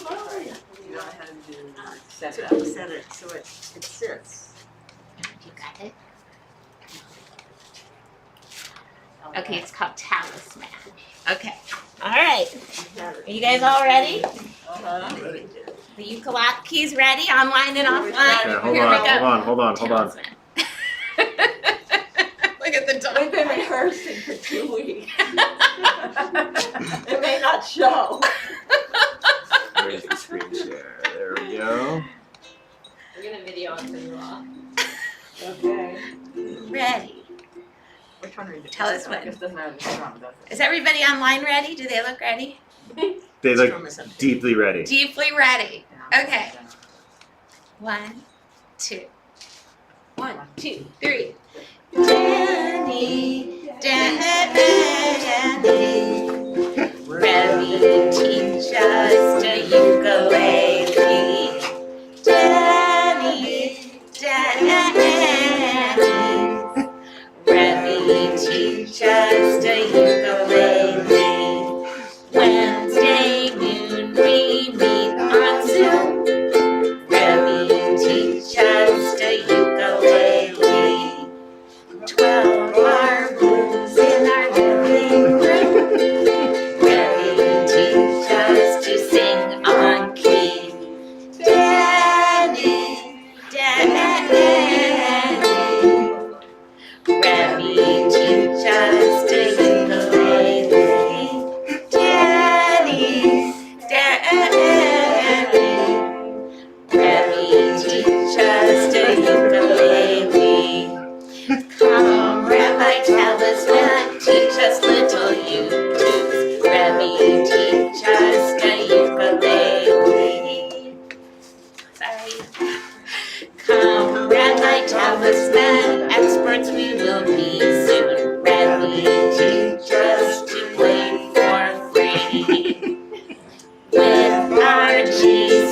You know how to do set Set it up. set it so it sits. You got it? Okay, it's called Talisman. Okay. All right. Are you guys all ready? The ukulele keys ready? Online and offline? Okay, Here we go. hold on. Talisman. Look at the dog. We've been rehearsing for 2 weeks. It may not show. Where's the screen share? There we go. We're gonna video it for you all. Okay. Ready. Which one are you doing? Tell us when. This doesn't have the drum, does it? Is everybody online ready? Do they look ready? They look deeply ready. Deeply ready. Yeah. Okay. 1, 2. 1, 2, 3. Danny, Danny, Remy, teach us the ukulele. Danny, Danny, Remy, teach us the ukulele. Wednesday noon we meet on Zoom. Remy, teach us the ukulele. 12 are blues in our living room. Remy, teach us to sing on key. Danny, Danny, Remy, teach us to ukulele. Danny, Danny, Remy, teach us to ukulele. Come, Rabbi, tell us what, teach us little you-tunes. Remy, teach us the ukulele. Sorry. Come, Rabbi, tell us that experts we will be soon. Remy, teach us to play for free. With our G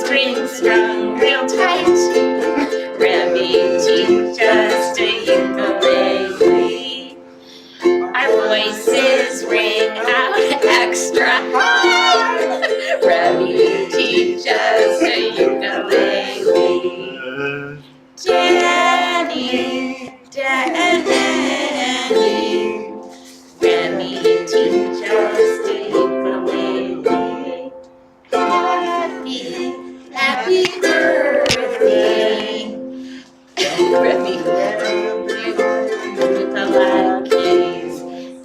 string strung real tight, Remy, teach us to ukulele. Our voices ring out extra high. Remy, teach us to ukulele. Danny, Danny, Remy, teach us to ukulele. Happy birthday, Remy, ukulele keys.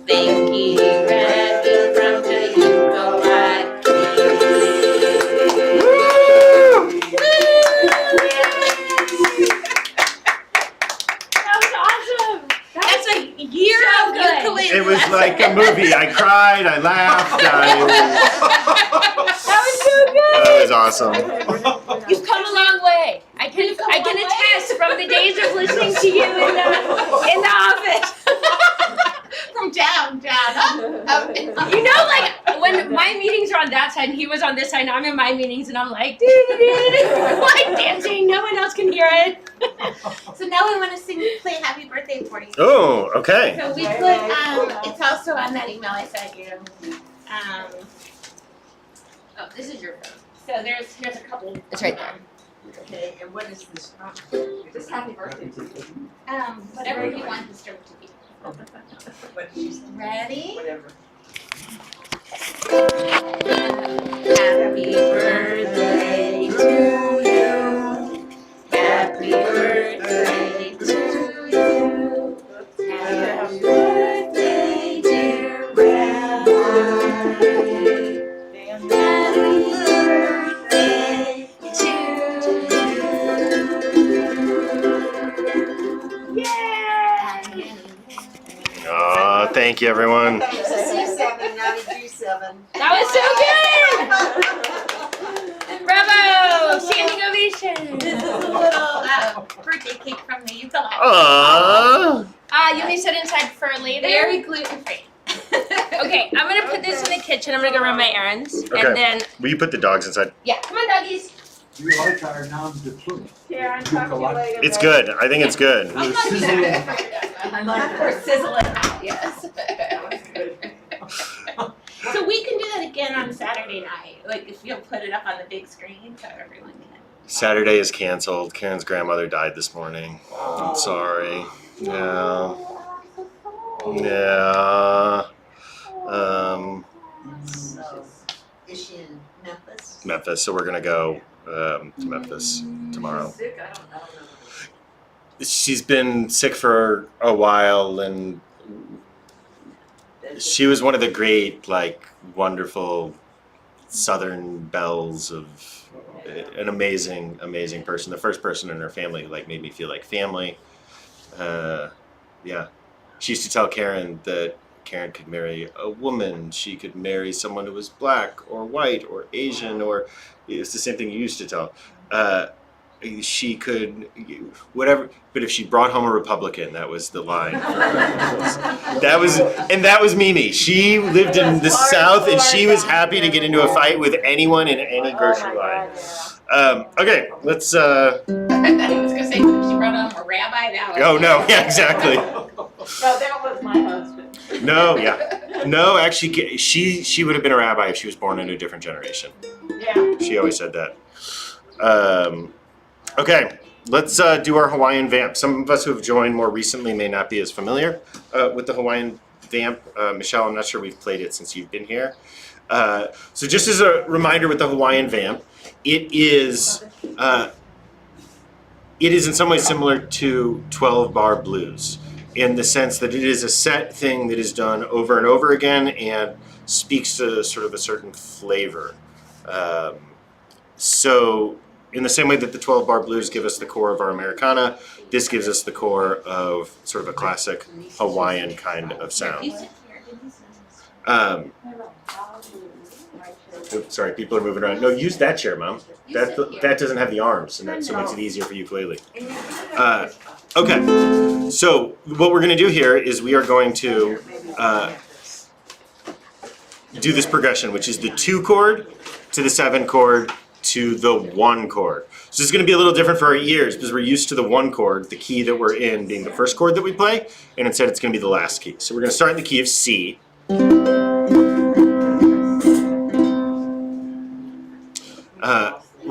Thank you, Remy, from the ukulele keys. That was awesome. That's a year of ukulele. It was like a movie. I cried, I laughed, That was so good. that was awesome. You've come a long way. I can attest from the days of listening to you in the office. From down, up. You know, like when my meetings are on that side and he was on this side, and I'm in my meetings and I'm like, like dancing. No one else can hear it. So now we want to play Happy Birthday for you. Oh, okay. So we put it's also on that email I sent you. Oh, this is your phone. So here's a couple. It's right there. Okay, and what is this? Just happy birthday to you. Whatever you want the stroke to be. What did you say? Ready? Whatever. Happy birthday to you. Happy birthday to you. Happy birthday, dear Rabbi. Happy birthday to you. Yay! Oh, thank you, everyone. That was a C7, not a G7. That was so good! Bravo! Standing ovation! This is a little birthday cake from the ukulele. Aww. You may set inside for later. Very gluten free. Okay, I'm gonna put this in the kitchen. I'm gonna go run my errands, Okay. and then Will you put the dogs inside? yeah, come on, doggies. You like our non-deployment. Here, I'll talk to you later. It's good. I think it's good. I'm not sizzling. I like for sizzling out. Yes. So we can do that again on Saturday night. Like if you'll put it up on the big screen so everyone can. Saturday is canceled. Karen's grandmother died this morning. I'm sorry. Yeah. Yeah. So, is she in Memphis? Memphis. So we're gonna go to Memphis tomorrow. Sick, I don't know. She's been sick for a while, and she was one of the great, like, wonderful Southern belles of an amazing, amazing person. The first person in her family, like, made me feel like family. Yeah. She used to tell Karen that Karen could marry a woman. She could marry someone who was black or white or Asian, or it's the same thing you used to tell. She could, whatever, but if she brought home a Republican, that was the line. That was Mimi. She lived in the South, and she was happy to get into a fight with anyone in any grocery line. Okay, let's. I thought he was gonna say if she brought home a rabbi. That was. Oh no! Yeah, exactly. No, that was my husband. No, yeah, no. Actually, she would have been a rabbi if she was born in a different generation. Yeah. She always said that. Okay, let's do our Hawaiian Vamp. Some of us who have joined more recently may not be as familiar with the Hawaiian Vamp. Michelle, I'm not sure we've played it since you've been here. So just as a reminder with the Hawaiian Vamp, it is in some ways similar to 12-bar blues in the sense that it is a set thing that is done over and over again and speaks to sort of a certain flavor. So in the same way that the 12-bar blues give us the core of our Americana, this gives us the core of sort of a classic Hawaiian kind of sound. Oops, sorry, people are moving around. No, use that chair, Mom. That doesn't have the arms, and that so makes it easier for ukulele. Okay, so what we're going to do here is we are going to do this progression, which is the 2 chord to the 7 chord to the 1 chord. So it's going to be a little different for our ears because we're used to the 1 chord, the key that we're in being the first chord that we play, and instead it's going to be the last key. So we're going to start in the key of C. We're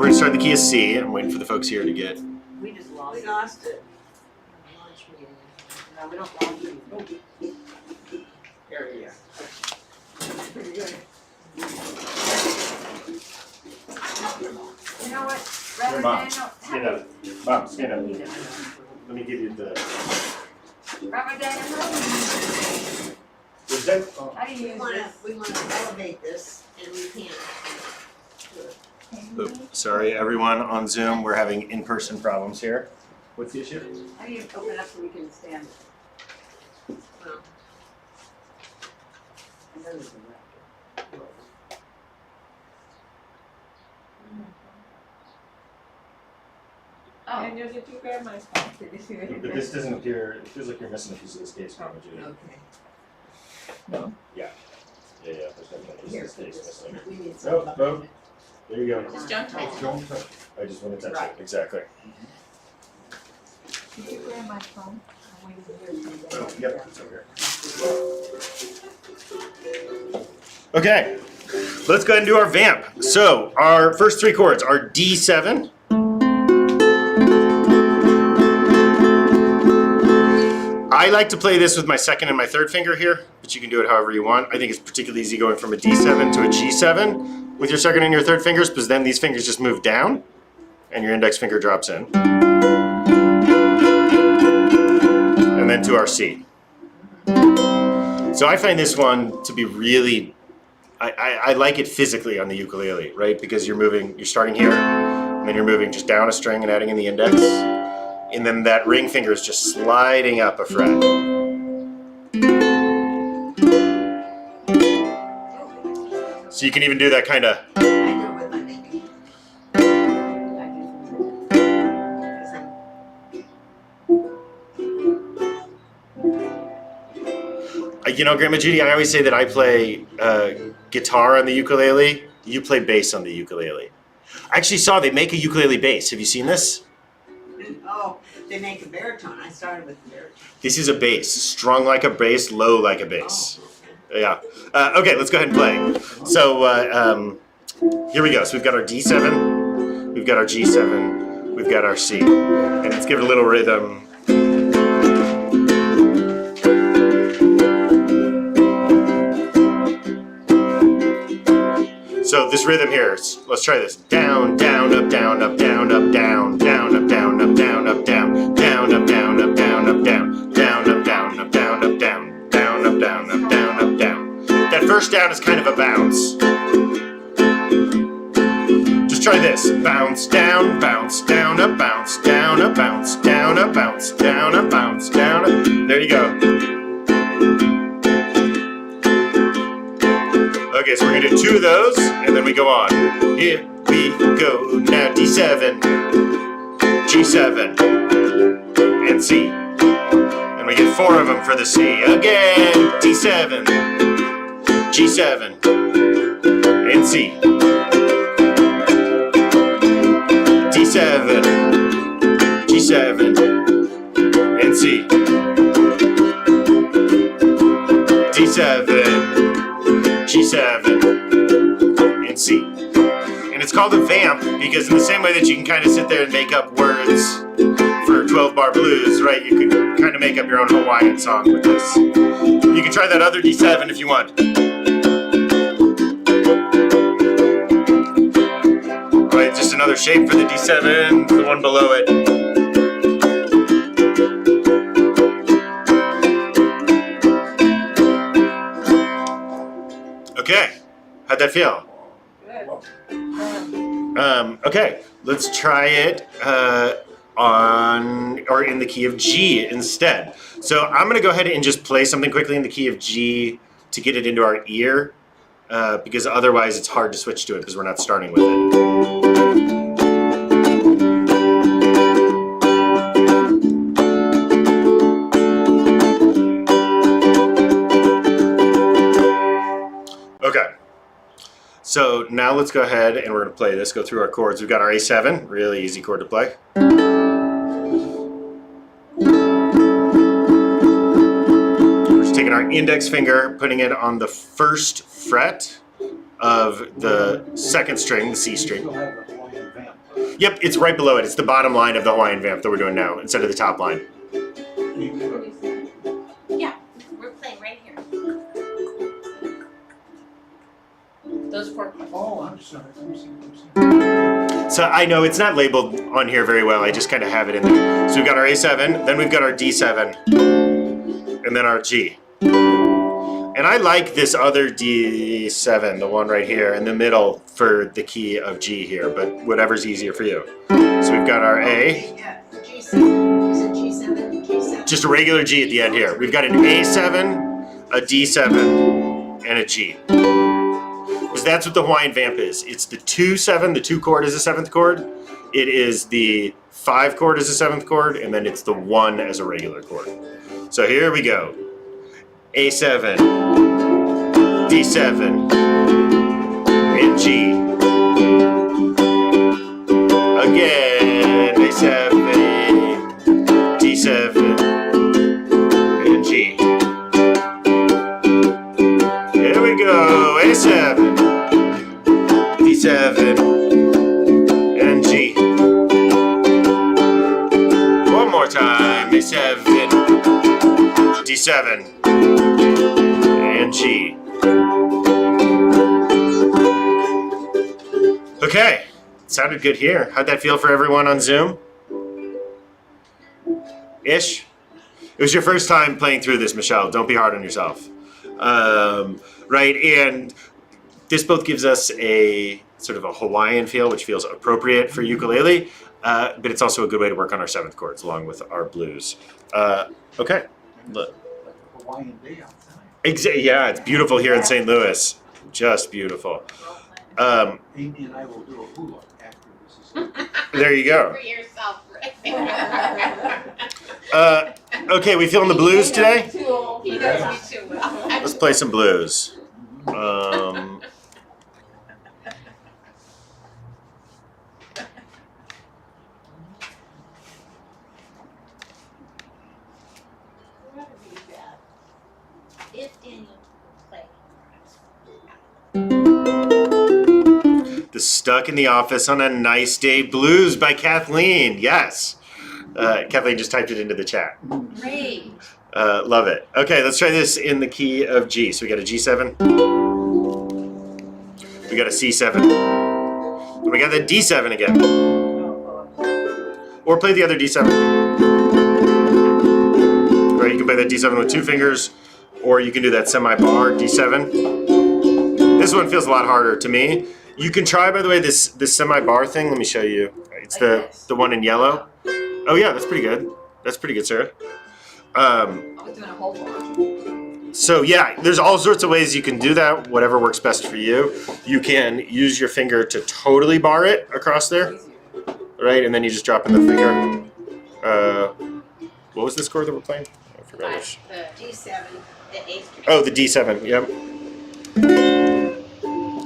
going to start in the key of C. I'm waiting for the folks here to get. We just lost We it. lost it. No, we don't lost it. There he is. Pretty good. You know what? Rather Mom, Daniel, stand up. Mom, stand up. Let me give you the. Rather Daniel, Is that? how do you use this? We wanna elevate this, and we can't do it. Oops, sorry, everyone on Zoom. We're having in-person problems here. What's the issue? How do you open it up so we can stand it? Well, And then there's a record. Oh. And did you grab my phone? But this doesn't appear. It feels like you're missing a piece of this case, Mama Judy. okay. Yeah. There's definitely Here, a piece of this case missing. we need No, some. no. There you go. Just don't touch it. Don't touch. I just want to touch Right. it. Exactly. Did you grab my phone? I'm waiting to hear you. Oh, yep, it's over here. Okay, let's go ahead and do our vamp. So our first 3 chords are D7. I like to play this with my 2nd and my 3rd finger here, but you can do it however you want. I think it's particularly easy going from a D7 to a G7 with your 2nd and your 3rd fingers, because then these fingers just move down and your index finger drops in. And then to our C. So I find this one to be really, I like it physically on the ukulele, right? Because you're starting here, and then you're moving just down a string and adding in the index. And then that ring finger is just sliding up a fret. So you can even do that kind of. I know with my baby. You know, Grandma Judy, I always say that I play guitar on the ukulele. You play bass on the ukulele. I actually saw they make a ukulele bass. Have you seen this? Oh, they make a baritone. I started with the baritone. This is a bass, strung like a bass, low like a bass. Oh, okay. Yeah. Okay, let's go ahead and play. So here we go. So we've got our D7, we've got our G7, we've got our C, and let's give it a little rhythm. So this rhythm here, let's try this. Down, down, up, down, up, down, up, down, down, up, down, up, down, up, down, down, up, down, up, down, up, down, down, up, down, up, down, up, down, down, up, down, up, down, up, down. That first down is kind of a bounce. Just try this. Bounce down, up, bounce down, up, bounce down, up, bounce down, up, bounce down, up. There you go. Okay, so we're gonna do 2 of those, and then we go on. Here we go. Now D7, G7, and C. And we get 4 of them for the C. Again, D7, G7, and C. D7, G7, and C. D7, G7, and C. And it's called a vamp because in the same way that you can kind of sit there and make up words for 12-bar blues, right, you can kind of make up your own Hawaiian song with this. You can try that other D7 if you want. All right, just another shape for the D7, the one below it. Okay, how'd that feel? Okay, let's try it on or in the key of G instead. So I'm gonna go ahead and just play something quickly in the key of G to get it into our ear, because otherwise it's hard to switch to it because we're not starting with it. Okay, so now let's go ahead and we're going to play this, go through our chords. We've got our A7, really easy chord to play. We're just taking our index finger, putting it on the first fret of the second string, the C string. Still have the Hawaiian Vamp. Yep, it's right below it. It's the bottom line of the Hawaiian Vamp that we're doing now, instead of the top line. Yeah, we're playing right here. Those 4 chords. Oh, I'm sorry. I'm sorry. So I know it's not labeled on here very well. I just kind of have it in there. So we've got our A7, then we've got our D7, and then our G. And I like this other D7, the one right here in the middle for the key of G here, but whatever's easier for you. So we've got our A, Yeah, G7. Is it G7? G7. just a regular G at the end here. We've got an A7, a D7, and a G. Because that's what the Hawaiian Vamp is. It's the 2-7, the 2 chord is the 7th chord. It is the 5 chord as the 7th chord, and then it's the 1 as a regular chord. So here we go. A7, D7, and G. Again, A7, D7, and G. Here we go, A7, D7, and G. One more time, A7, D7, and G. Okay, sounded good here. How'd that feel for everyone on Zoom? Ish? It was your first time playing through this, Michelle. Don't be hard on yourself. Right, and this both gives us a sort of a Hawaiian feel, which feels appropriate for ukulele, but it's also a good way to work on our 7th chords along with our blues. Okay. Look. Like a Hawaiian day outside. Yeah, it's beautiful here in St. Louis. Just beautiful. Amy and I will do a hula after this is over. There you go. For yourself, right? Okay, we feeling the blues today? He does me too well. Let's play some blues. If Daniel play. Stuck in the Office on a Nice Day Blues by Kathleen. Yes. Kathleen just typed it into the chat. Great. Love it. Okay, let's try this in the key of G. So we got a G7. We got a C7. And we got the D7 again. Or play the other D7. Or you can play that D7 with 2 fingers. Or you can do that semi-bar D7. This one feels a lot harder to me. You can try, by the way, this semi-bar thing. Let me show you. It's the one in yellow. Oh yeah, that's pretty good. That's pretty good, Sarah. I was doing a whole bar. So yeah, there's all sorts of ways you can do that, whatever works best for you. You can use your finger to totally bar it across there, right? And then you just drop in the finger. What was this chord that we're playing? I forgot. The G7, the A string. Oh, the D7, yep.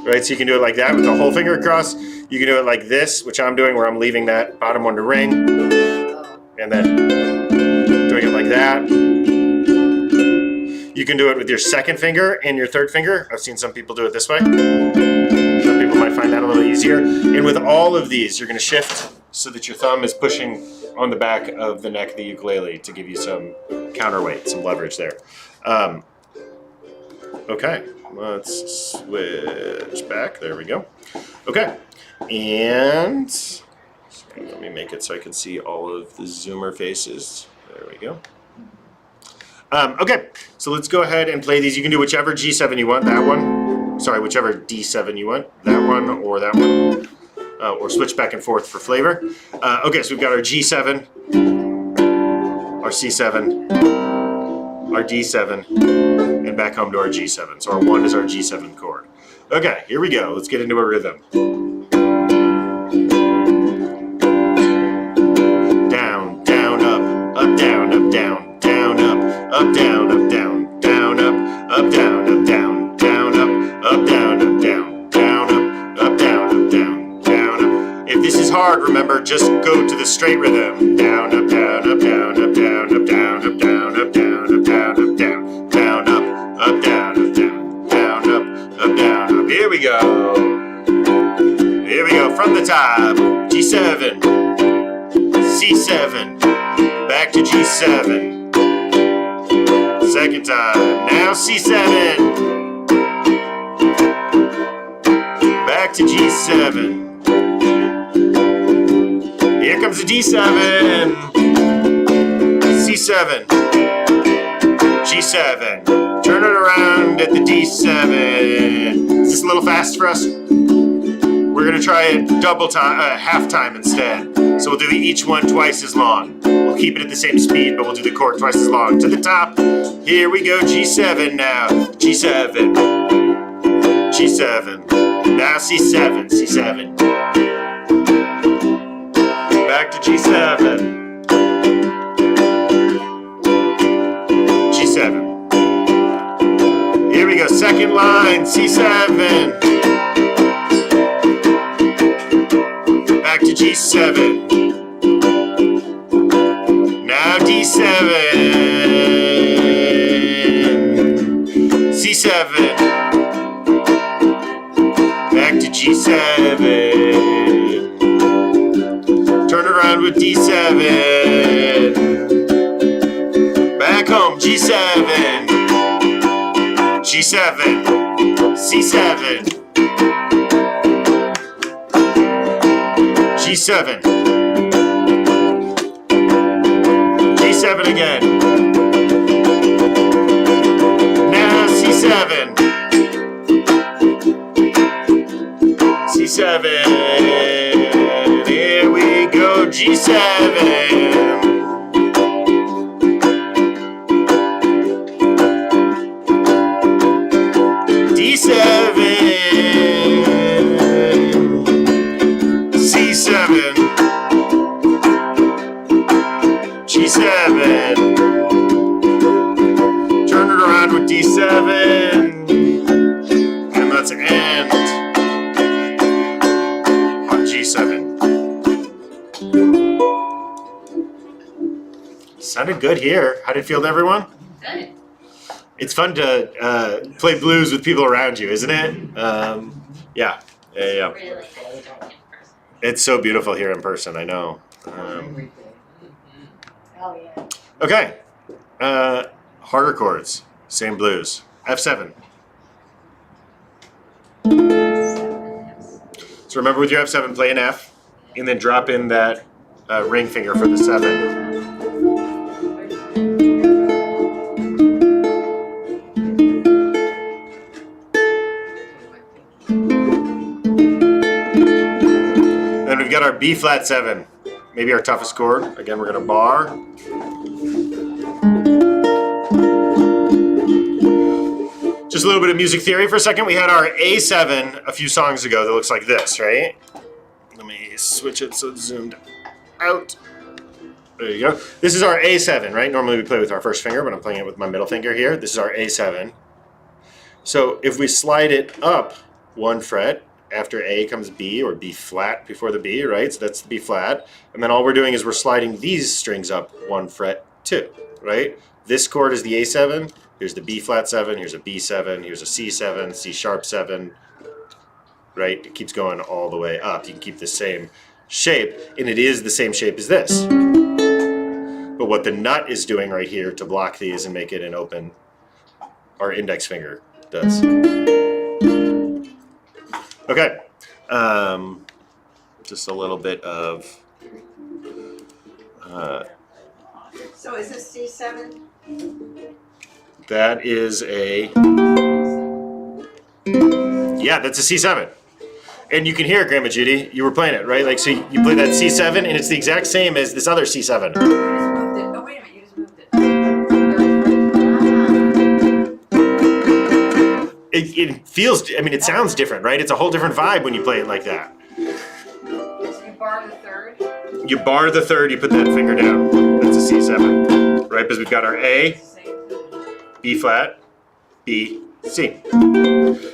Right, so you can do it like that with the whole finger across. You can do it like this, which I'm doing, where I'm leaving that bottom one to ring. And then doing it like that. You can do it with your second finger and your third finger. I've seen some people do it this way. Some people might find that a little easier. And with all of these, you're going to shift so that your thumb is pushing on the back of the neck of the ukulele to give you some counterweight, some leverage there. Okay, let's switch back. There we go. Okay, and sorry, let me make it so I can see all of the Zoomer faces. There we go. Okay, so let's go ahead and play these. You can do whichever G7 you want, that one. Sorry, whichever D7 you want, that one or that one. Or switch back and forth for flavor. Okay, so we've got our G7, our C7, our D7, and back home to our G7. So our 1 is our G7 chord. Okay, here we go. Let's get into a rhythm. Down, down, up, down, up, down, down, up, down, up, down, down, up, down, up, down, down, up, down, up, down, down, up, down, up, down. If this is hard, remember, just go to the straight rhythm. Down, up, down, up, down, up, down, up, down, up, down, up, down, up, down, up, down, down, up, down, up, down, down, up, down, up. Here we go. Here we go. From the top. G7, C7, back to G7. Second time. Now C7. Back to G7. Here comes the D7, C7, G7. Turn it around at the D7. Is this a little fast for us? We're gonna try it double time, half time instead. So we'll do each one twice as long. We'll keep it at the same speed, but we'll do the chord twice as long. To the top. Here we go, G7 now. G7, G7. Now C7, C7. Back to G7. G7. Here we go, second line, C7. Back to G7. Now D7. C7. Back to G7. Turn around with D7. Back home, G7. G7. C7. G7. G7 again. Now C7. C7. Here we go, G7. D7. C7. G7. Turn it around with D7. And let's end on G7. Sounded good here. How did it feel to everyone? Good. It's fun to play blues with people around you, isn't it? Yeah. Yeah. Really nice in person. It's so beautiful here in person. I know. Oh yeah. Okay. Harder chords. Same blues. F7. So remember with your F7, play an F, and then drop in that ring finger for the 7. Then we've got our B flat 7, maybe our toughest chord. Again, we're going to bar. Just a little bit of music theory for a second. We had our A7 a few songs ago that looks like this, right? Let me switch it so it's zoomed out. There you go. This is our A7, right? Normally we play with our first finger, but I'm playing it with my middle finger here. This is our A7. So if we slide it up 1 fret, after A comes B, or B flat before the B, right? So that's the B flat. And then all we're doing is we're sliding these strings up 1 fret too, right? This chord is the A7. Here's the B flat 7, here's a B7, here's a C7, C sharp 7, right? It keeps going all the way up. You can keep the same shape, and it is the same shape as this. But what the nut is doing right here to block these and make it an open, our index finger does. Okay, just a little bit of, So is this C7? that is a, yeah, that's a C7. And you can hear it, Grandma Judy, you were playing it, right? Like, so you play that C7, and it's the exact same as this other C7. You just moved it. Oh, wait a minute, you just moved it. It feels, I mean, it sounds different, right? It's a whole different vibe when you play it like that. So you bar the 3rd? You bar the 3rd, you put that finger down. That's a C7, right? Because we've got our A, B flat, B, C.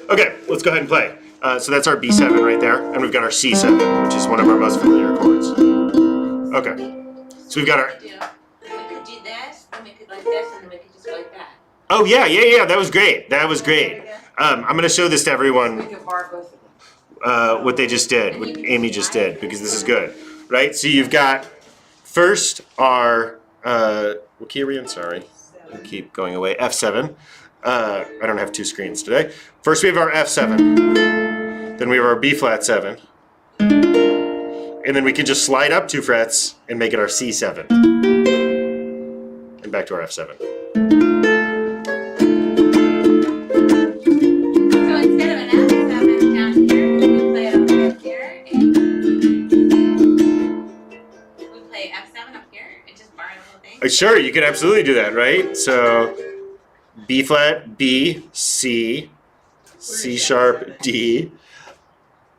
Okay, let's go ahead and play. So that's our B7 right there, and we've got our C7, which is one of our most familiar chords. Okay, so we've got our, We could do this, and we could like this, and then we could just go like that. oh yeah, that was great. That was great. I'm going to show this to everyone. We could bar both of them. What they just did, what Amy just did, because this is good, right? So you've got first our, what key are we in? Sorry, I keep going away. F7. I don't have 2 screens today. First we have our F7, then we have our B flat 7, and then we can just slide up 2 frets and make it our C7, and back to our F7. Sure, you could absolutely do that, right? So B flat, B, C, C sharp, D.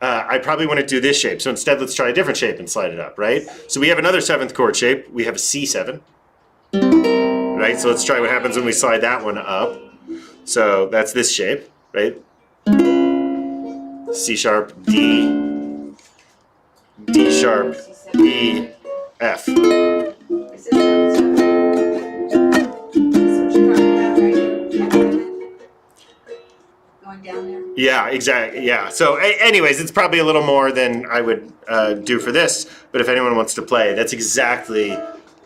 I probably want to do this shape. So instead, let's try a different shape and slide it up, right? So we have another 7th chord shape. We have a C7, right? So let's try what happens when we slide that one up. So that's this shape, right? C sharp, D, D sharp, E, F. Is this F7? That's what you're talking about, right? Going down there? Yeah, exactly. Yeah. So, anyways, it's probably a little more than I would do for this. But if anyone wants to play, that's exactly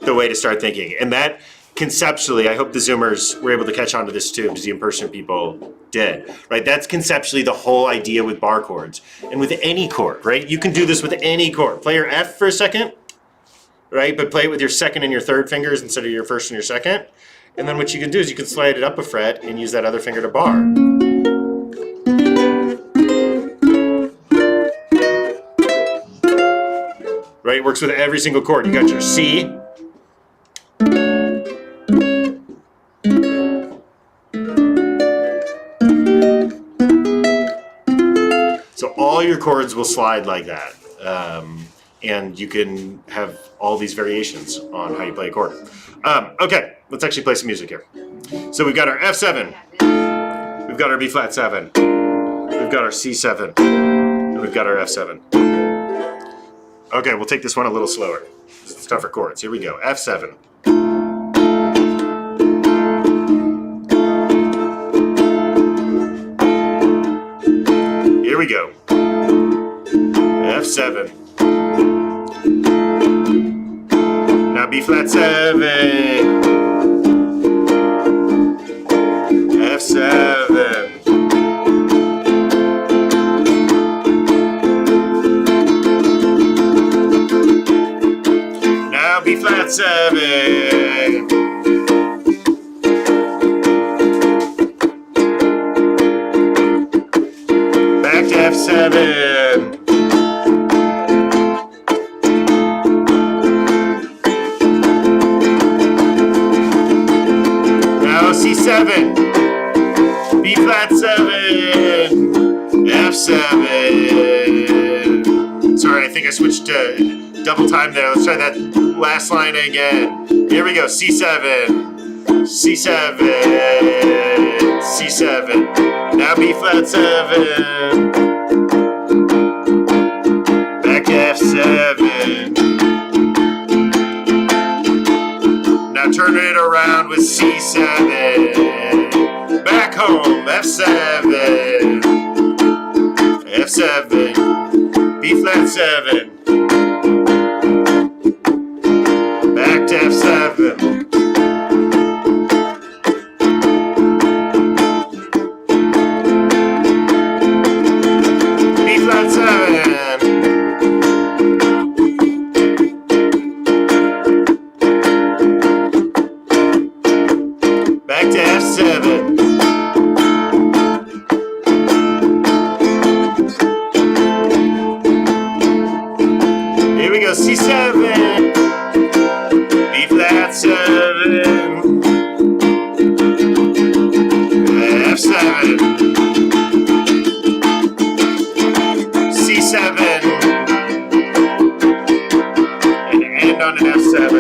the way to start thinking. And that conceptually, I hope the Zoomers were able to catch on to this too, because the in-person people did. Right? That's conceptually the whole idea with bar chords and with any chord. Right? You can do this with any chord. Play your F for a second. Right? But play it with your 2nd and your 3rd fingers instead of your 1st and your 2nd. And then what you can do is you can slide it up a fret and use that other finger to bar. Right? It works with every single chord. You got your C. So all your chords will slide like that. And you can have all these variations on how you play a chord. Okay, let's actually play some music here. So we've got our F7, we've got our B flat 7, we've got our C7, and we've got our F7. Okay, we'll take this one a little slower. It's tougher chords. Here we go. F7. Here we go. F7. Now B flat 7. F7. Now B flat 7. Back to F7. Now C7. B flat 7. F7. Sorry, I think I switched to double time there. Let's try that last line again. Here we go. C7. C7. C7. Now B flat 7. Back to F7. Now turn it around with C7. Back home, F7. F7. B flat 7. Back to F7. B flat 7. Back to F7. Here we go, C7. B flat 7. F7. C7. And end on an F7.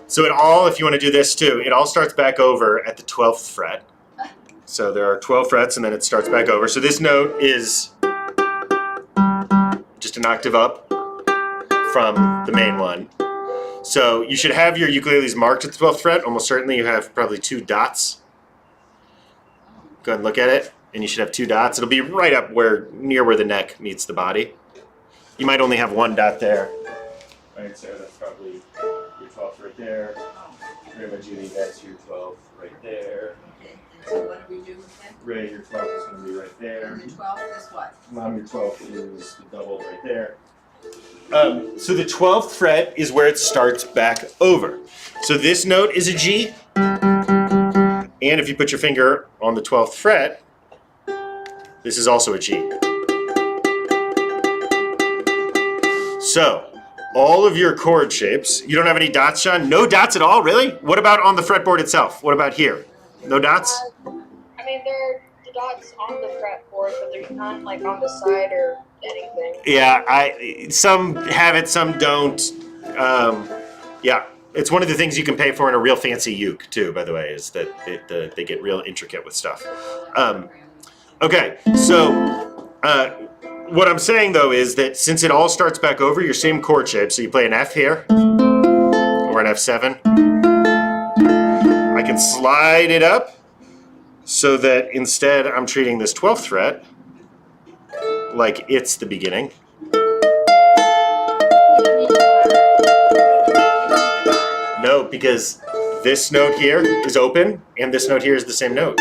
So it all, if you want to do this too, it all starts back over at the 12th fret. So there are 12 frets and then it starts back over. So this note is just an octave up from the main one. So you should have your ukuleles marked at the 12th fret. Almost certainly you have probably 2 dots. Go ahead and look at it. And you should have 2 dots. It'll be right up near where the neck meets the body. You might only have 1 dot there. Right, so that's probably your 12th right there. Raymond, Judy, that's your 12th right there. Okay, and so what do we do with that? Ray, your 12th is going to be right there. And the 12th is what? Mom, your 12th is the double right there. So the 12th fret is where it starts back over. So this note is a G. And if you put your finger on the 12th fret, this is also a G. So all of your chord shapes, you don't have any dots, Sean? No dots at all, really? What about on the fretboard itself? What about here? No dots? I mean, there are the dots on the fretboard, but there's none like on the side or anything. Yeah, some have it, some don't. Yeah, it's one of the things you can pay for in a real fancy uke too, by the way, is that they get real intricate with stuff. Okay, so what I'm saying though is that since it all starts back over your same chord shape, so you play an F here, or an F7, I can slide it up so that instead I'm treating this 12th fret like it's the beginning. No, because this note here is open and this note here is the same note.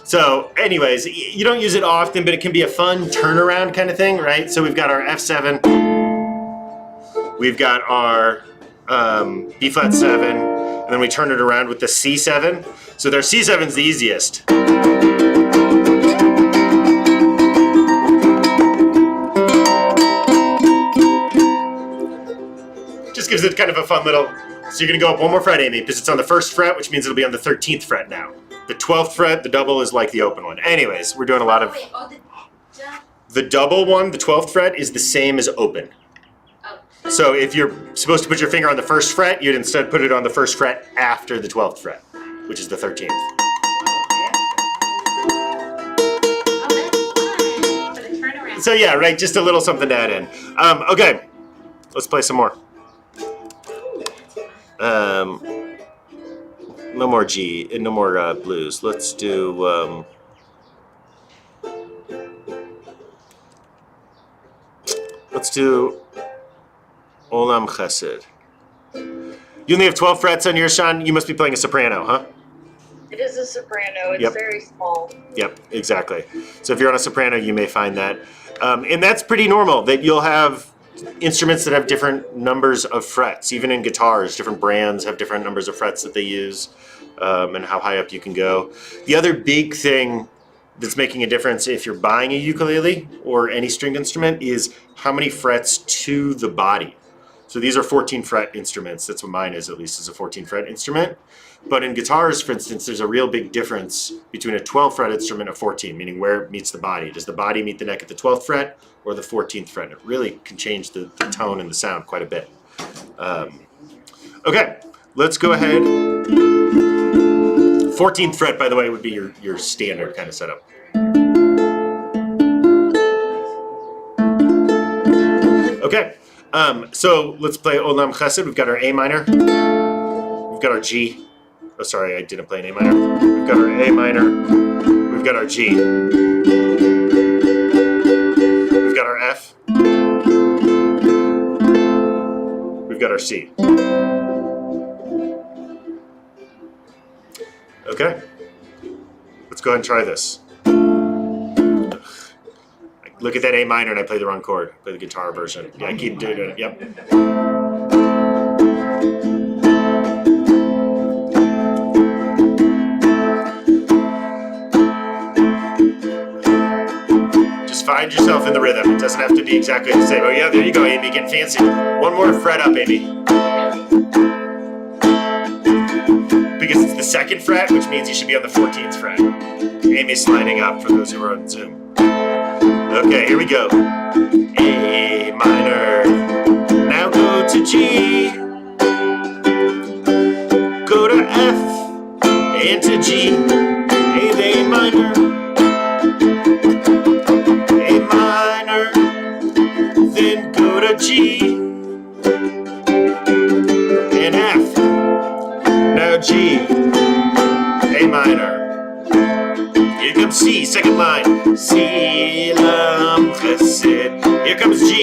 So anyways, you don't use it often, but it can be a fun turnaround kind of thing, right? So we've got our F7, we've got our B flat 7, and then we turn it around with the C7. So their C7's the easiest. Just gives it kind of a fun little, so you're gonna go up 1 more fret, Amy, because it's on the 1st fret, which means it'll be on the 13th fret now. The 12th fret, the double is like the open one. Anyways, we're doing a lot of... The double one, the 12th fret, is the same as open. So if you're supposed to put your finger on the 1st fret, you'd instead put it on the 1st fret after the 12th fret, which is the 13th. So yeah, right, just a little something to add in. Okay, let's play some more. No more G, no more blues. Let's do. Let's do Olam Chesed. You only have 12 frets on your, Sean. You must be playing a soprano, huh? It is a soprano. It's Yep. very small. Yep, exactly. So if you're on a soprano, you may find that. And that's pretty normal, that you'll have instruments that have different numbers of frets. Even in guitars, different brands have different numbers of frets that they use, and how high up you can go. The other big thing that's making a difference if you're buying a ukulele or any stringed instrument is how many frets to the body. So these are 14 fret instruments. That's what mine is, at least, is a 14 fret instrument. But in guitars, for instance, there's a real big difference between a 12 fret instrument and a 14, meaning where it meets the body. Does the body meet the neck at the 12th fret or the 14th fret? It really can change the tone and the sound quite a bit. Okay, let's go ahead. 14th fret, by the way, would be your standard kind of setup. Okay, so let's play Olam Chesed. We've got our A minor. We've got our G. Oh, sorry, I didn't play an A minor. We've got our A minor. We've got our G. We've got our F. We've got our C. Okay, let's go ahead and try this. Look at that A minor and I play the wrong chord. I play the guitar version. Yeah, I keep doing it. Yep. Just find yourself in the rhythm. It doesn't have to be exactly the same. Oh yeah, there you go, Amy, getting fancy. One more fret up, Amy. Because it's the 2nd fret, which means you should be on the 14th fret. Amy's sliding up for those who are on Zoom. Okay, here we go. A minor. Now go to G. Go to F. And to G. A minor. A minor. Then go to G. And F. Now G. A minor. Here comes C, 2nd line. C, Lam, Chesed. Here comes G.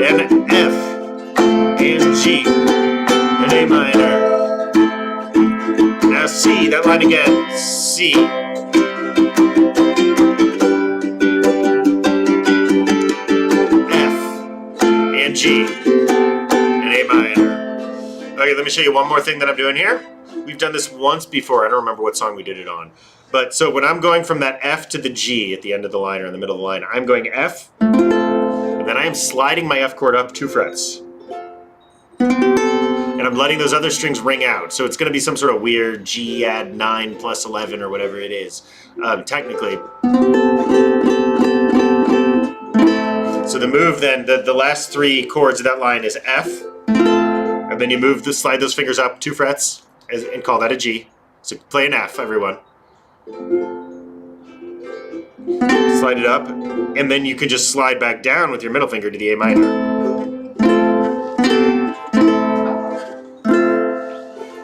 And F. And G. And A minor. Now C, that line again. C. F. And G. And A minor. Okay, let me show you one more thing that I'm doing here. We've done this once before. I don't remember what song we did it on. But so when I'm going from that F to the G at the end of the line or in the middle of the line, I'm going F, and then I am sliding my F chord up 2 frets. And I'm letting those other strings ring out. So it's going to be some sort of weird G add 9 plus 11 or whatever it is, technically. So the move then, the last 3 chords of that line is F, and then you slide those fingers up 2 frets, and call that a G. So play an F, everyone. Slide it up, and then you can just slide back down with your middle finger to the A minor.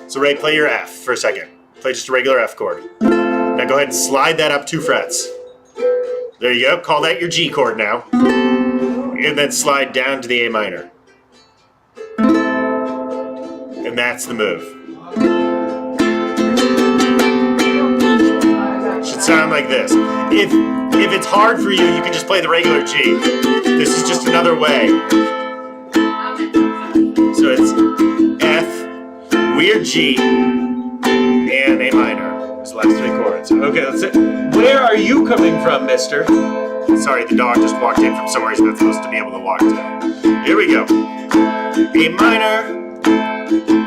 So Ray, play your F for a second. Play just a regular F chord. Now go ahead and slide that up 2 frets. There you go, call that your G chord now. And then slide down to the A minor. And that's the move. Should sound like this. If it's hard for you, you can just play the regular G. This is just another way. So it's F, weird G, and A minor. Those the last 3 chords. Okay, that's it. Where are you coming from, mister? Sorry, the dog just walked in from somewhere he's not supposed to be able to walk to. Here we go. A minor.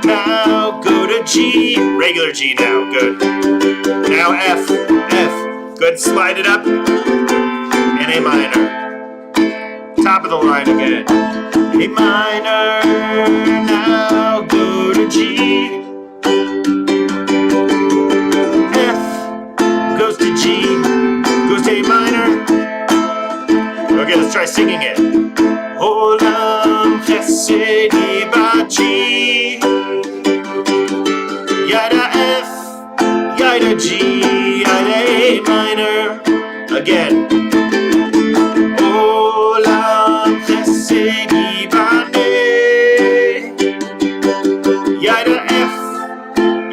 Now go to G. Regular G now. Good. Now F. F. Good. Slide it up. And A minor. Top of the line again. A minor. Now go to G. F. Goes to G. Goes to A minor. try singing it. Olam chesed yibachi. Yada F, yada G, yada A minor. Again. Olam chesed yibane. Yada F,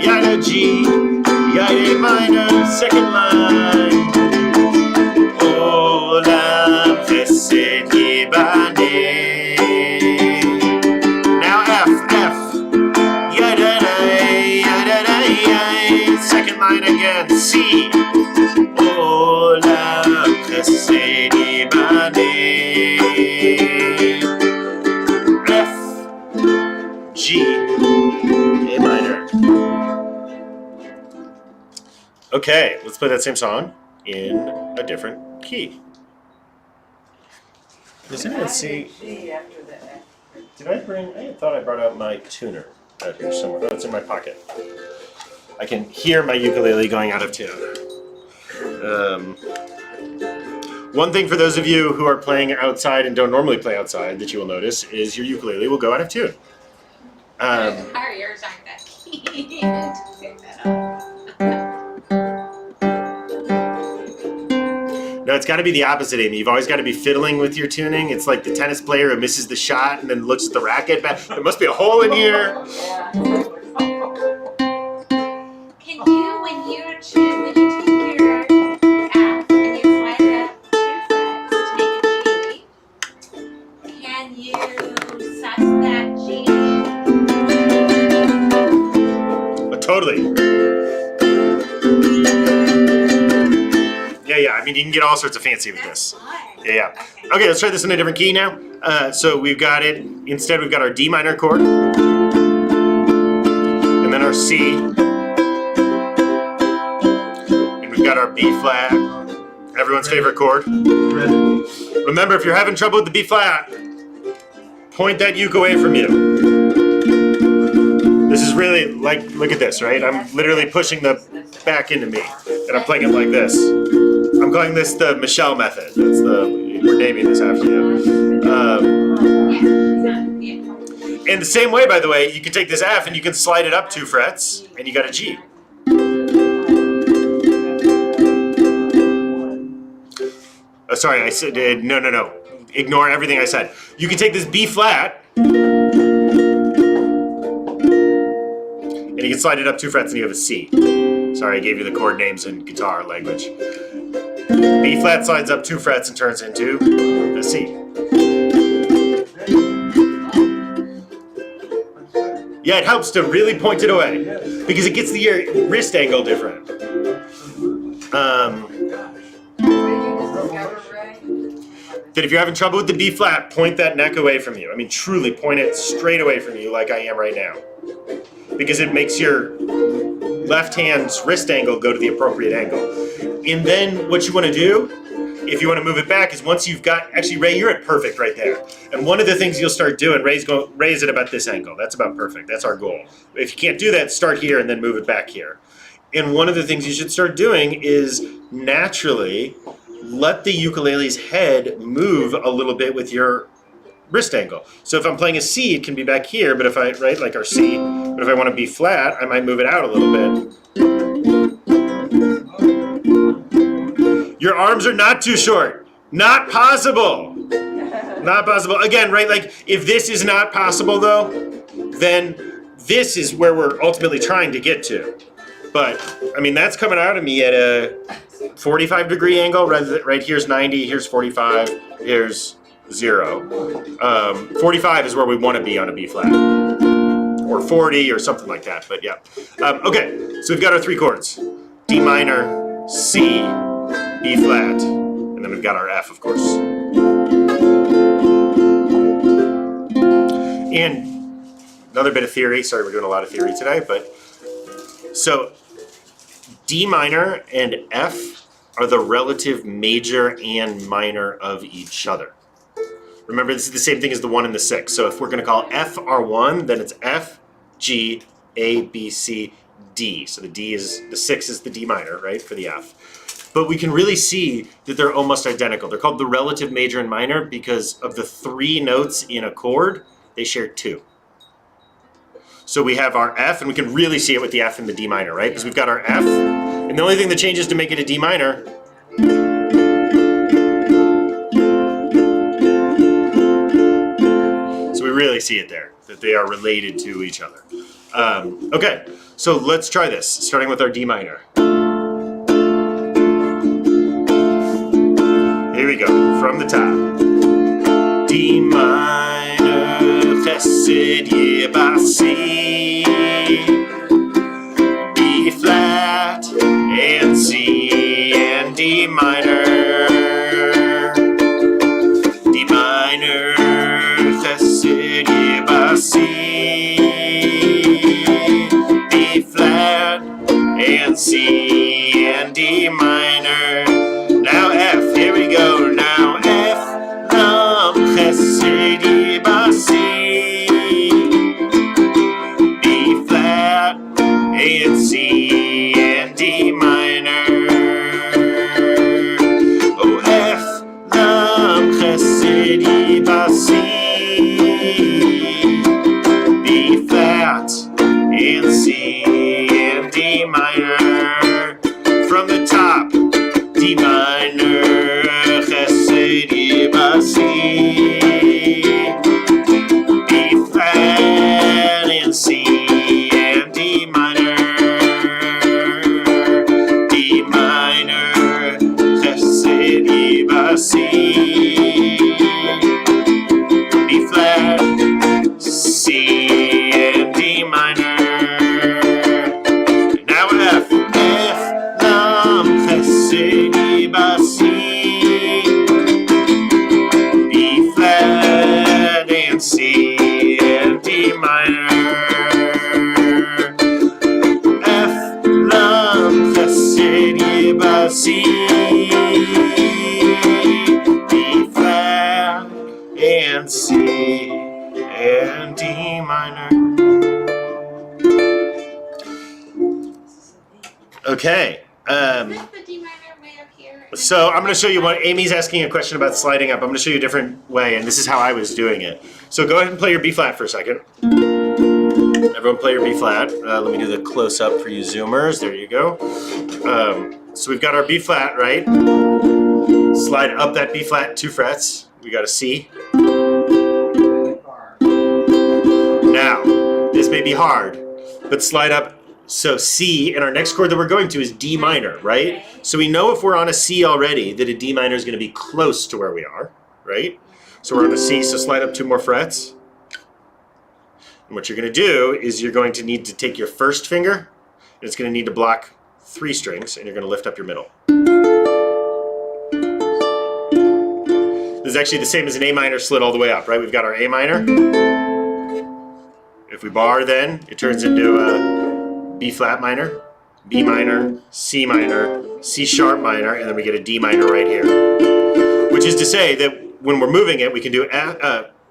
yada G, yada A minor. Second line. Olam chesed yibane. Now F, F. Yada yada. Second line again. C. Olam chesed yibane. F, G, A minor. Okay, let's play that same song in a different key. Does anyone see? Did I bring? I thought I brought out my tuner out here somewhere. Oh, it's in my pocket. I can hear my ukulele going out of tune. One thing for those of you who are playing outside and don't normally play outside that you will notice is your ukulele will go out of tune. Yours aren't that key. Pick that up. No, it's got to be the opposite, Amy. You've always got to be fiddling with your tuning. It's like the tennis player who misses the shot and then looks at the racket back. There must be a hole in here. Can you, when you take your F and you slide it up 2 frets to make a G, can you sus that G? Totally. Yeah. I mean, you can get all sorts of fancy with this. Yeah. Okay, let's try this in a different key now. So we've got it. Instead, we've got our D minor chord, and then our C, and we've got our B flat. Everyone's favorite chord. Remember, if you're having trouble with the B flat, point that uke away from you. This is really like, look at this, right? I'm literally pushing the back into me, and I'm playing it like this. I'm calling this the Michelle method. We're naming this after you. And the same way, by the way, you can take this F and you can slide it up 2 frets, and you got a G. Oh, sorry, I said, no. Ignore everything I said. You can take this B flat, and you can slide it up 2 frets and you have a C. Sorry, I gave you the chord names in guitar language. B flat slides up 2 frets and turns into a C. Yeah, it helps to really point it away because it gets the wrist angle different. That if you're having trouble with the B flat, point that neck away from you. I mean, truly point it straight away from you like I am right now. Because it makes your left hand's wrist angle go to the appropriate angle. And then what you want to do, if you want to move it back, is once you've got, actually Ray, you're at perfect right there. And one of the things you'll start doing, Ray's at about this angle. That's about perfect. That's our goal. If you can't do that, start here and then move it back here. And one of the things you should start doing is naturally let the ukulele's head move a little bit with your wrist angle. So if I'm playing a C, it can be back here, but if I, right, like our C, but if I want to be flat, I might move it out a little bit. Your arms are not too short. Not possible. Not possible. Again, right, like if this is not possible though, then this is where we're ultimately trying to get to. But, I mean, that's coming out of me at a 45-degree angle. Right here's 90, here's 45, here's 0. 45 is where we want to be on a B flat. Or 40 or something like that, but yeah. Okay, so we've got our 3 chords. D minor, C, B flat, and then we've got our F, of course. And another bit of theory. Sorry, we're doing a lot of theory today, but so D minor and F are the relative major and minor of each other. Remember, this is the same thing as the 1 and the 6. So if we're going to call F our 1, then it's F, G, A, B, C, D. So the 6 is the D minor, right, for the F. but we can really see that they're almost identical. They're called the relative major and minor because of the 3 notes in a chord, they share 2. So we have our F, and we can really see it with the F and the D minor, right? Because we've got our F, and the only thing that changes to make it a D minor so we really see it there, that they are related to each other. Okay, so let's try this, starting with our D minor. Here we go, from the top. D minor, chesed yeba C, B flat, and C, and D minor. D minor, chesed yeba C, B flat, and C, and D minor. Now F, here we go, now F, lam, chesed yeba C, B flat, and C, and D minor. Oh, F, lam, chesed yeba C, B flat, and C, and D minor. From the top, D minor, chesed yeba C, B flat, and C, and D minor. D minor, chesed yeba C, B flat, C, and D minor. Now F, lam, chesed yeba C, B flat, and C, and D minor. F, lam, chesed yeba C, B flat, and C, and D minor. Okay. Is this the D minor way up here? So I'm going to show you what Amy's asking a question about sliding up. I'm going to show you a different way, and this is how I was doing it. So go ahead and play your B flat for a second. Everyone play your B flat. Let me do the close up for you Zoomers. There you go. So we've got our B flat, right? Slide up that B flat 2 frets. We got a C. Now, this may be hard, but slide up. So C, and our next chord that we're going to is D minor, right? Okay. So we know if we're on a C already that a D minor is going to be close to where we are, right? So we're on a C, so slide up 2 more frets. And what you're going to do is you're going to need to take your first finger, and it's going to need to block 3 strings, and you're going to lift up your middle. This is actually the same as an A minor slid all the way up, right? We've got our A minor. If we bar then, it turns into a B flat minor, B minor, C sharp minor, and then we get a D minor right here. Which is to say that when we're moving it, we can do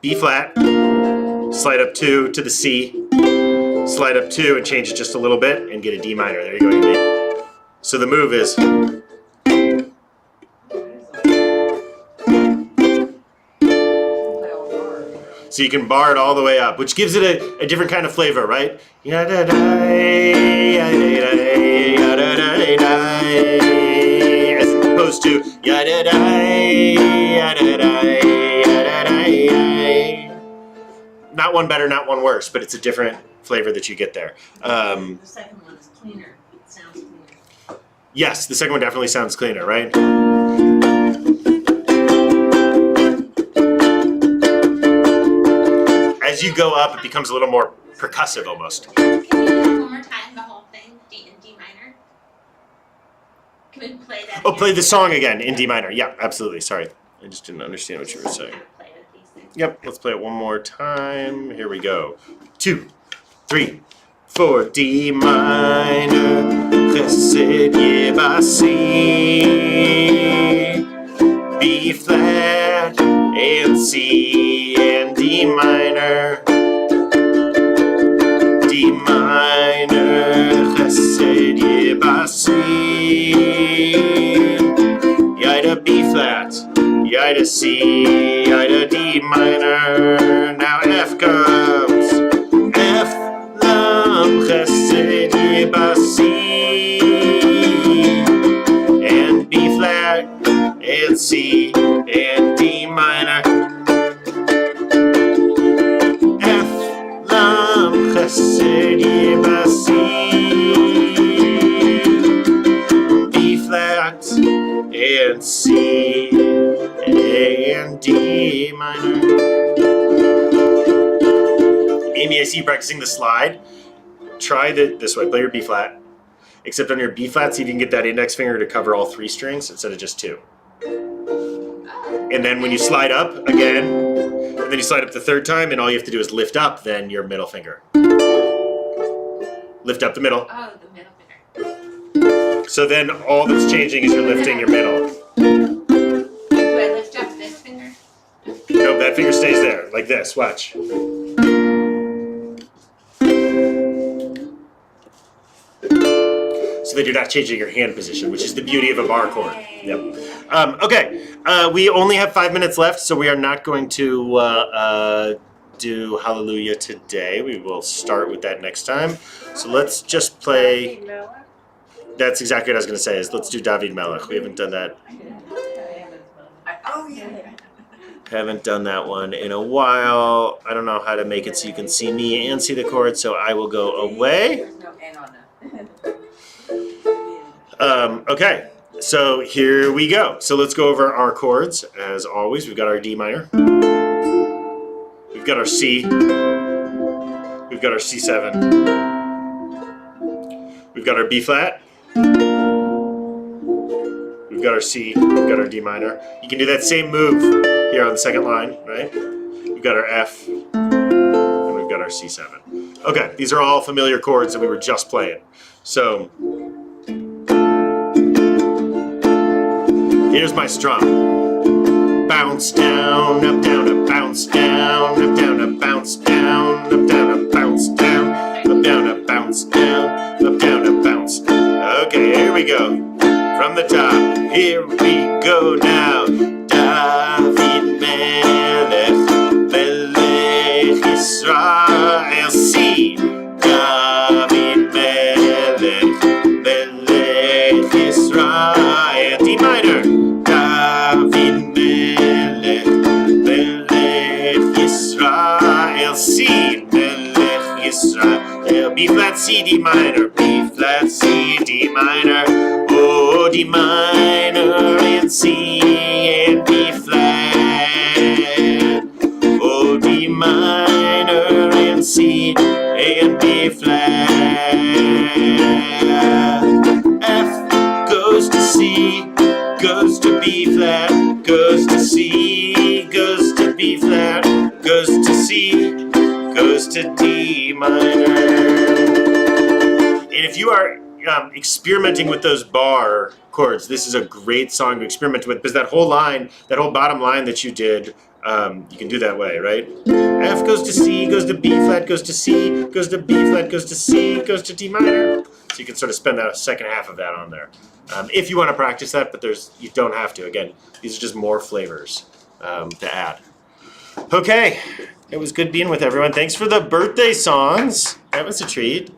B flat, slide up 2 to the C, slide up 2 and change it just a little bit and get a D minor. There you go, Amy. So the move is. So you can bar it all the way up, which gives it a different kind of flavor, right? As opposed to not one better, not one worse, but it's a different flavor that you get there. The second one is cleaner. It sounds cleaner. Yes, the second one definitely sounds cleaner, right? As you go up, it becomes a little more percussive almost. Can you do it one more time, the whole thing, D and D minor? Can we play that? Oh, play the song again in D minor. Yeah, absolutely. Sorry. I just didn't understand what you were saying. Kind of play with these things. Yep, let's play it one more time. Here we go. 2, 3, 4. D minor, chesed yeba C, B flat, and C, and D minor. D minor, chesed yeba C, I to C, I to D minor. Now F comes. F, Lam, Chesed, Yeba, C. And B flat, and C, and D minor. F, Lam, Chesed, Yeba, C. B flat, and C, and D minor. Amy, I see you practicing the slide. Try this way. Play your B flat. Except on your B flat, see if you can get that index finger to cover all 3 strings instead of just 2. And then when you slide up again, and then you slide up the 3rd time, and all you have to do is lift up then your middle finger. Lift up the middle. Oh, the middle finger. So then all that's changing is you're lifting your middle. Do I lift up this finger? No, that finger stays there, like this. Watch. So that you're not changing your hand position, which is the beauty of a bar chord. Yep. Okay, we only have 5 minutes left, so we are not going to do Hallelujah today. We will start with that next time. So let's just play. That's exactly what I was going to say, is let's do David Melech. We haven't done that. Oh, yeah. Haven't done that one in a while. I don't know how to make it so you can see me and see the chord, so I will go away. There's no N on that. Okay, so here we go. So let's go over our chords. As always, we've got our D minor. We've got our C. We've got our C7. We've got our B flat. We've got our C. We've got our D minor. You can do that same move here on the second line, right? We've got our F. And we've got our C7. Okay, these are all familiar chords that we were just playing. So here's my strum. Bounce down, up, down, up, bounce down, up, down, up, bounce down, up, down, up, bounce down, up, down, up, bounce down, up, down, up, bounce down. Okay, here we go. From the top, here we go now. David Melech, Melech Israel, C. David Melech, Melech Israel, D minor. David Melech, Melech Israel, C. Melech Israel, B flat, C, D minor, B flat, C, D minor. Oh, D minor and C and B flat. Oh, D minor and C and B flat. F goes to C, goes to B flat, goes to C, goes to B flat, goes to C, goes to D minor. And if you are experimenting with those bar chords, this is a great song to experiment with, because that whole line, that whole bottom line that you did, you can do that way, right? F goes to C, goes to B flat, goes to C, goes to B flat, goes to C, goes to D minor. So you can sort of spend that second half of that on there. If you want to practice that, but you don't have to. Again, these are just more flavors to add. Okay, it was good being with everyone. Thanks for the birthday songs. That was a treat.